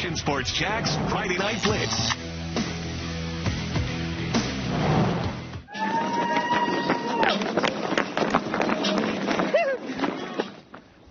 Action Sports Jack's Friday Night Blitz.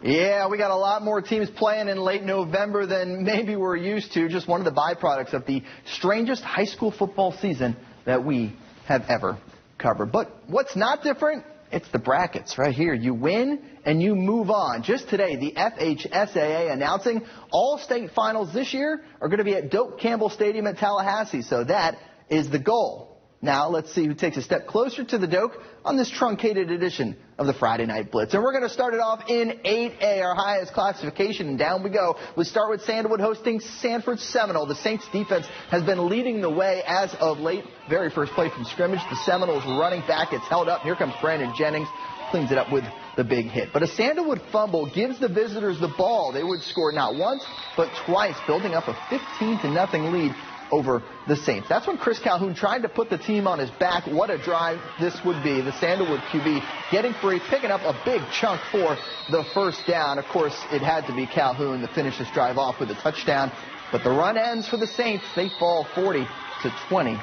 Yeah, we got a lot more teams playing in late November than maybe we're used to. Just one of the byproducts of the strangest high school football season that we have ever covered. But what's not different? It's the brackets right here. You win and you move on. Just today, the FHSAA announcing all state finals this year are going to be at Doak Campbell Stadium in Tallahassee. So that is the goal. Now, let's see who takes a step closer to the Doak on this truncated edition of the Friday Night Blitz. And we're going to start it off in 8A, our highest classification, and down we go. We start with Sandalwood hosting Sanford Seminole. The Saints defense has been leading the way as of late. Very first play from scrimmage. The Seminoles running back. It's held up. Here comes Brandon Jennings. Cleans it up with the big hit. But a Sandalwood fumble gives the visitors the ball. They would score not once, but twice, building up a 15-0 lead over the Saints. That's when Chris Calhoun tried to put the team on his back. What a drive this would be. The Sandalwood QB getting free, picking up a big chunk for the first down. Of course, it had to be Calhoun to finish this drive off with a touchdown. But the run ends for the Saints. They fall 40-20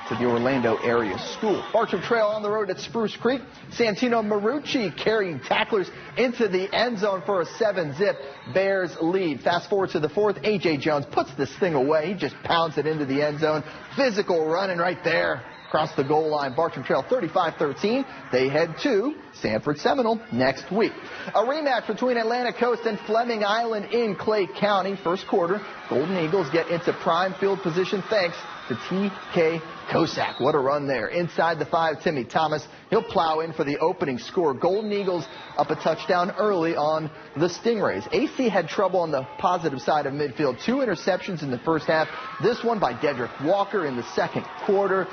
to the Orlando area school. Bartram Trail on the road at Spruce Creek. Santino Marucci carrying tacklers into the end zone for a 7-zip Bears lead. Fast forward to the fourth. A.J. Jones puts this thing away. He just pounds it into the end zone. Physical running right there across the goal line. Bartram Trail 35-13. They head to Sanford Seminole next week. A rematch between Atlantic Coast and Fleming Island in Clay County. First quarter, Golden Eagles get into prime field position thanks to T.K. Kosak. What a run there. Inside the 5, Timmy Thomas. He'll plow in for the opening score. Golden Eagles up a touchdown early on the Stingrays. AC had trouble on the positive side of midfield. 2 interceptions in the first half. This one by Dedrick Walker in the second quarter.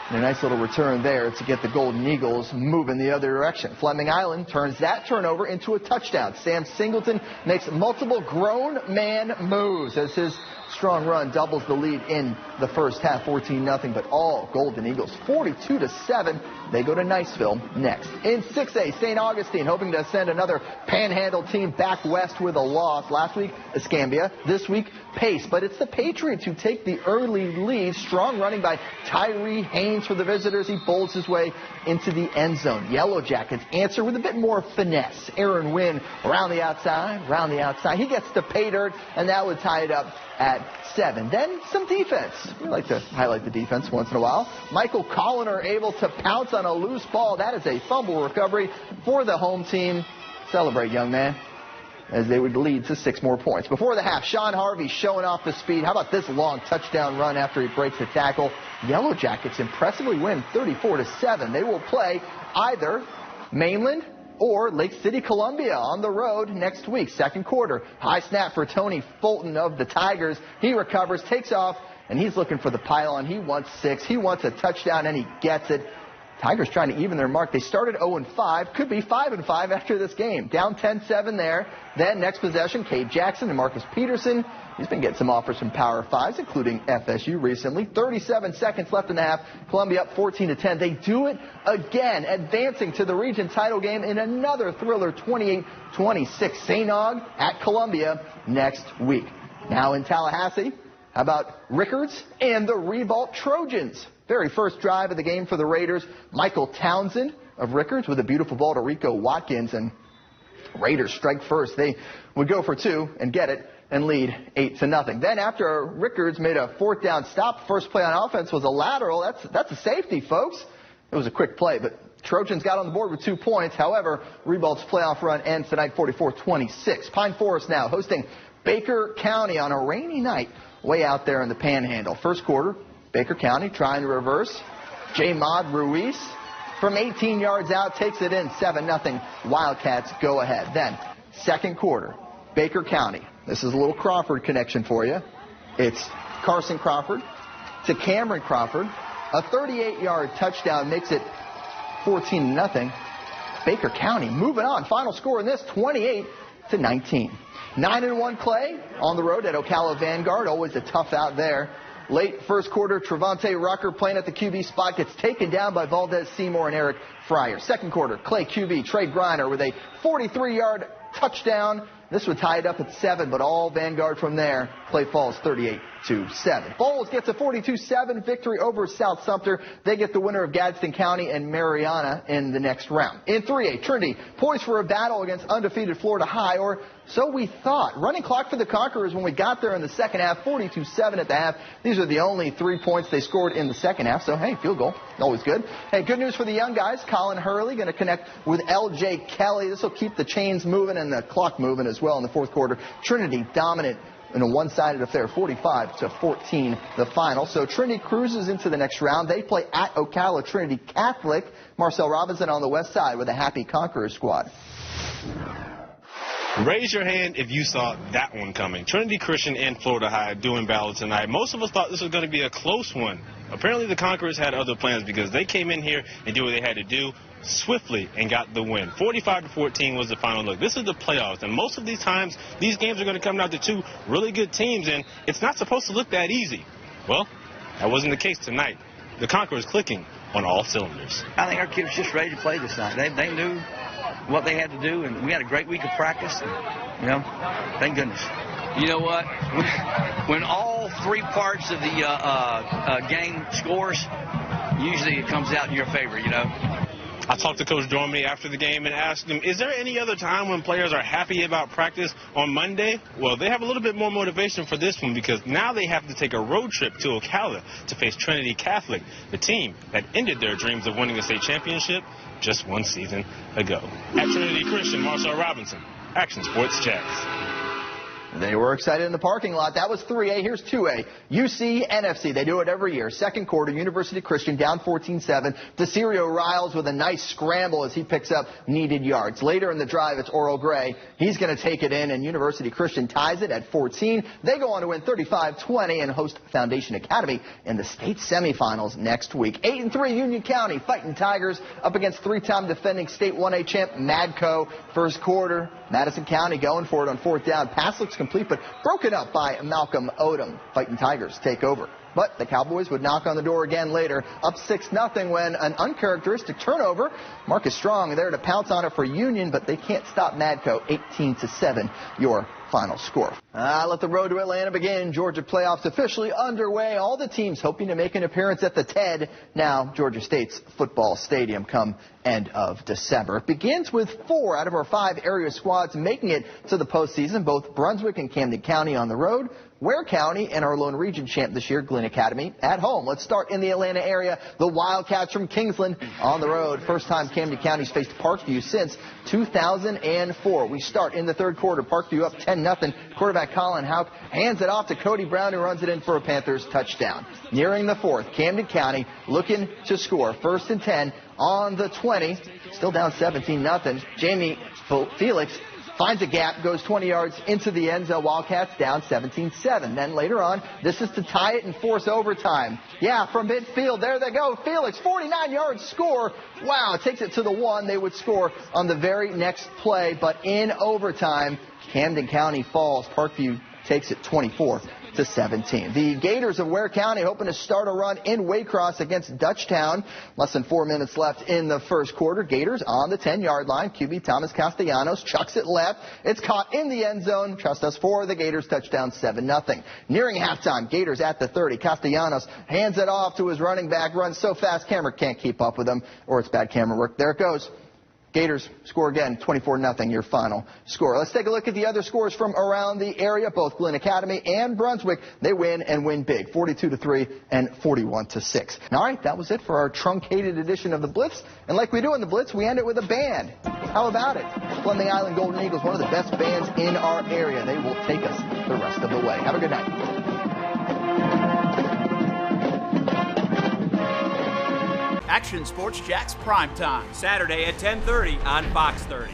And a nice little return there to get the Golden Eagles moving the other direction. Fleming Island turns that turnover into a touchdown. Sam Singleton makes multiple grown man moves as his strong run doubles the lead in the first half, 14-0. But all Golden Eagles, 42-7. They go to Niceville next. In 6A, St. Augustine hoping to send another Panhandle team back west with a loss. Last week, Escambia. This week, Pace. But it's the Patriots who take the early lead. Strong running by Tyree Haynes for the visitors. He bowls his way into the end zone. Yellow Jackets answer with a bit more finesse. Aaron Wynn around the outside. He gets to pay dirt, and that would tie it up at 7. Then some defense. We like to highlight the defense once in a while. Michael Colliner able to pounce on a loose ball. That is a fumble recovery for the home team. Celebrate, young man, as they would lead to 6 more points. Before the half, Sean Harvey showing off the speed. How about this long touchdown run after he breaks the tackle? Yellow Jackets impressively win 34-7. They will play either Mainland or Lake City, Columbia on the road next week. Second quarter, high snap for Tony Fulton of the Tigers. He recovers, takes off, and he's looking for the pylon. He wants 6. He wants a touchdown, and he gets it. Tigers trying to even their mark. They started 0-5, could be 5-5 after this game. Down 10-7 there. Then next possession, Cade Jackson and Marcus Peterson. He's been getting some offers from Power 5s, including FSU recently. 37 seconds left in the half. Columbia up 14-10. They do it again, advancing to the region title game in another thriller, 28-26. St. Aug at Columbia next week. Now in Tallahassee, how about Rickards and the RIBAULT Trojans? Very first drive of the game for the Raiders. Michael Townsend of Rickards with a beautiful ball to Rico Watkins, and Raiders strike first. They would go for 2 and get it and lead 8-0. Then after Rickards made a 4th down stop, first play on offense was a lateral. That's a safety, folks. It was a quick play, but Trojans got on the board with 2 points. However, RIBAULT's playoff run ends tonight 44-26. Pine Forest now hosting Baker County on a rainy night way out there in the Panhandle. First quarter, Baker County trying to reverse. J-Mod Ruiz from 18 yards out takes it in. 7-0. Wildcats go ahead. Then second quarter, Baker County. This is a little Crawford connection for you. It's Carson Crawford to Cameron Crawford. A 38-yard touchdown makes it 14-0. Baker County moving on. Final score in this, 28-19. 9-1 Clay on the road at Ocala Vanguard. Always a tough out there. Late first quarter, Trevante Rucker playing at the QB spot gets taken down by Valdez Seymour and Eric Fryer. Second quarter, Clay QB Trey Griner with a 43-yard touchdown This would tie it up at 7, but all Vanguard from there. Play falls 38-7. Bowles gets a 42-7 victory over South Sumter. They get the winner of Gadsden County and Mariana in the next round. In 3A, Trinity poised for a battle against undefeated Florida High, or so we thought. Running clock for the Conquerors when we got there in the second half, 42-7 at the half. These are the only 3 points they scored in the second half, so hey, field goal, always good. Hey, good news for the young guys. Colin Hurley going to connect with L.J. Kelly. This will keep the chains moving and the clock moving as well in the fourth quarter. Trinity dominant in a one-sided affair, 45-14 the final. So Trinity cruises into the next round. They play at Ocala Trinity Catholic. Marcel Robinson on the west side with a happy Conquerors squad. Raise your hand if you saw that one coming. Trinity Christian and Florida High doing battle tonight. Most of us thought this was going to be a close one. Apparently the Conquerors had other plans because they came in here and did what they had to do swiftly and got the win. 45-14 was the final look. This is the playoffs, and most of these times, these games are going to come down to two really good teams, and it's not supposed to look that easy. Well, that wasn't the case tonight. The Conquerors clicking on all cylinders. I think our kids were just ready to play this night. They knew what they had to do, and we had a great week of practice. And, thank goodness. You know what? When all 3 parts of the game scores, usually it comes out in your favor, I talked to Coach Dormy after the game and asked him, is there any other time when players are happy about practice on Monday? Well, they have a little bit more motivation for this one because now they have to take a road trip to Ocala to face Trinity Catholic, the team that ended their dreams of winning a state championship just 1 season ago. At Trinity Christian, Marcel Robinson, Action Sports Jax. They were excited in the parking lot. That was 3A. Here's 2A. UC NFC. They do it every year. Second quarter, University Christian down 14-7. DeCirio Riles with a nice scramble as he picks up needed yards. Later in the drive, it's Oral Gray. He's going to take it in, and University Christian ties it at 14. They go on to win 35-20 and host Foundation Academy in the state semifinals next week. 8-3 Union County fighting Tigers up against 3-time defending state 1A champ Madco. First quarter, Madison County going for it on 4th down. Pass looks complete, but broken up by Malcolm Odom. Fighting Tigers take over. But the Cowboys would knock on the door again later, up 6-0 when an uncharacteristic turnover. Marcus Strong there to pounce on it for Union, but they can't stop Madco. 18-7, your final score. Let the road to Atlanta begin. Georgia playoffs officially underway. All the teams hoping to make an appearance at the TED, now Georgia State's football stadium, come end of December. It begins with 4 out of our 5 area squads making it to the postseason, both Brunswick and Camden County on the road. Ware County and our Lone Region champ this year, Glenn Academy, at home. Let's start in the Atlanta area. The Wildcats from Kingsland on the road. First time Camden County's faced Parkview since 2004. We start in the third quarter. Parkview up 10-0. Quarterback Colin Houck hands it off to Cody Brown, who runs it in for a Panthers touchdown. Nearing the fourth, Camden County looking to score. 1st and 10 on the 20. Still down 17-0. Jamie Felix finds a gap, goes 20 yards into the end zone. Wildcats down 17-7. Then later on, this is to tie it and force overtime. Yeah, from midfield, there they go. Felix, 49-yard score. Wow, it takes it to the 1. They would score on the very next play, but in overtime, Camden County falls. Parkview takes it 24-17. The Gators of Ware County hoping to start a run in Waycross against Dutchtown. Less than 4 minutes left in the first quarter. Gators on the 10-yard line. QB Thomas Castellanos chucks it left. It's caught in the end zone. Trust us for the Gators touchdown 7-0. Nearing halftime, Gators at the 30. Castellanos hands it off to his running back. Runs so fast, camera can't keep up with him, or it's bad camera work. There it goes. Gators score again, 24-0, your final score. Let's take a look at the other scores from around the area. Both Glenn Academy and Brunswick, they win and win big, 42-3 and 41-6. All right, that was it for our truncated edition of the Blitz. And like we do in the Blitz, we end it with a band. How about it? Fleming Island Golden Eagles, one of the best bands in our area. They will take us the rest of the way. Have a good night. Action Sports Jax Primetime, Saturday at 10:30 on Fox 30.